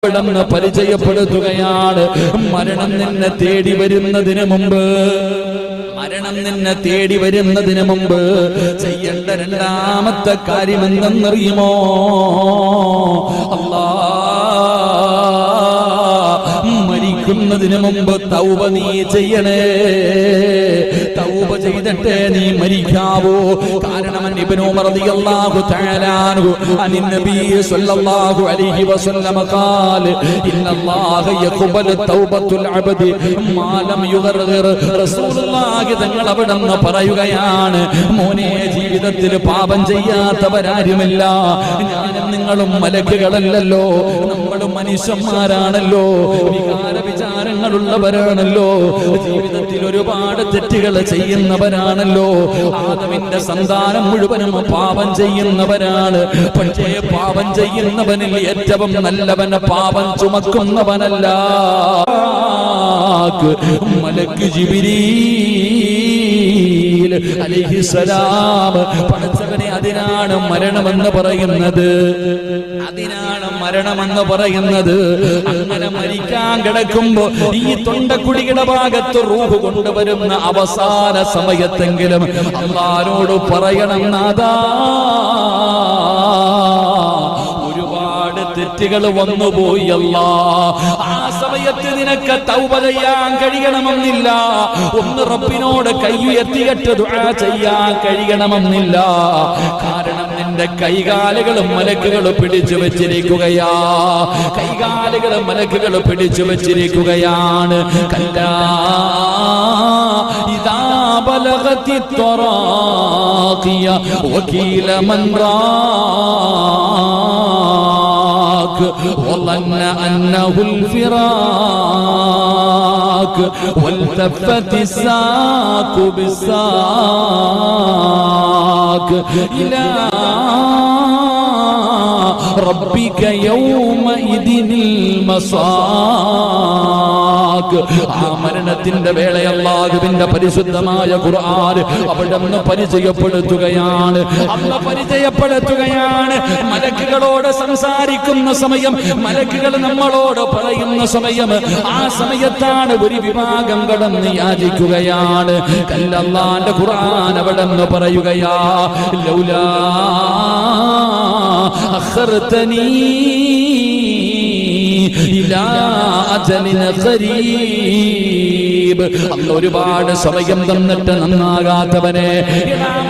അവിടുന്ന് പരിചയപ്പെടുത്തുകയാണ്. മരണം നിന്നെ തേടി വരുന്നതിന് മുമ്പ് ചെയ്യേണ്ട രണ്ടാമത്തെ കാര്യം എന്തെന്നറിയുമോ? മരിക്കുന്നതിന് മുമ്പ് തൗബ നീ ചെയ്യണേ. തൗബ ചെയ്തിട്ടേ നീ മരിക്കാവൂ. കാരണം ഇബ്നു ഉമർ റളിയല്ലാഹു തആല അൻഹു അനി നബി സ്വല്ലല്ലാഹു അലൈഹി വസല്ലം ഖാല ഇന്നല്ലാഹ യഖ്ബലു തൗബത്തുൽ അബ്ദി മാ ലം യുഗർഗിർ. റസൂലുള്ളാഹി തങ്ങൾ അവിടുന്ന് പറയുകയാണ്, മോനെ, ജീവിതത്തിൽ പാപം ചെയ്യാത്തവരാരുമില്ല. ഞാനും നിങ്ങളും മലക്കുകളല്ലല്ലോ, നമ്മളും മനുഷ്യന്മാരാണല്ലോ, വികാര വിചാരങ്ങളുള്ളവരാണല്ലോ, ജീവിതത്തിൽ ഒരുപാട് തെറ്റുകൾ ചെയ്യുന്നവരാണല്ലോ. ആദമിന്റെ സന്താനം മുഴുവനും പാപം ചെയ്യുന്നവരാണ്. പക്ഷേ പാപം ചെയ്യുന്നവനിൽ ഏറ്റവും നല്ലവന് പാപം ചുമക്കുന്നവനല്ല, മലക്ക് ജിബ്രീൽ അലൈഹിസ്സലാം. പടച്ചവനെ, അതിനാണ് മരണമെന്ന് പറയുന്നത്. അങ്ങനെ മരിക്കാൻ കിടക്കുമ്പോ ഈ തൊണ്ടക്കുടിയുടെ ഭാഗത്ത് റൂഹ് കൊണ്ടുവരുന്ന അവസാന സമയത്തെങ്കിലും അല്ലാഹുവോട് പറയണം, നാഥാ, ഒരുപാട് തെറ്റുകൾ വന്നുപോയി അല്ലാ. ആ സമയത്ത് നിനക്ക് തൗബ ചെയ്യാൻ കഴിയണമെന്നില്ല. ഒന്ന് റബ്ബിനോട് കൈയുയർത്തിയിട്ട് ദുആ ചെയ്യാൻ കഴിയണമെന്നില്ല. കാരണം നിന്റെ കൈകാലുകളും മലക്കുകൾ പിടിച്ചു വെച്ചിരിക്കുകയാണ്. കല്ലാ ഇദാ ബലഗതി ത്വറാഖിയ വകീല മൻ റാഖ് വظن أنه الفراق والتفت الساق بالساق إلى ربك يومئذ المساق. ആ മരണത്തിന്റെ വേള അല്ലാഹുവിന്റെ പരിശുദ്ധമായ ഖുർആൻ അവിടുന്ന് പരിചയപ്പെടുത്തുകയാണ്. മലക്കുകളോട് സംസാരിക്കുന്ന സമയം, മലക്കുകൾ നമ്മളോട് പറയുന്ന സമയം, ആ സമയത്താണ് ഒരു വിഭാഗം കടന്ന് യാചിക്കുകയാണ്. അല്ലാഹുവിന്റെ ഖുർആൻ അവിടുന്ന് പറയുകയാ, ലൗലാ അഖർതനീ ഇലാ അജലിൻ ഖരീബ്. അന്ന് ഒരുപാട് സമയം തന്നിട്ട് നന്നാകാത്തവനെ,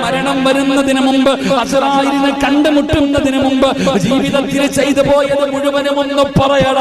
മരണം വരുന്നതിന് മുമ്പ്, അസ്റായിലിനെ കണ്ടുമുട്ടുന്നതിന് മുമ്പ് ജീവിതത്തിൽ ചെയ്തു പോയത് മുഴുവനും ഒന്ന് പറയണം.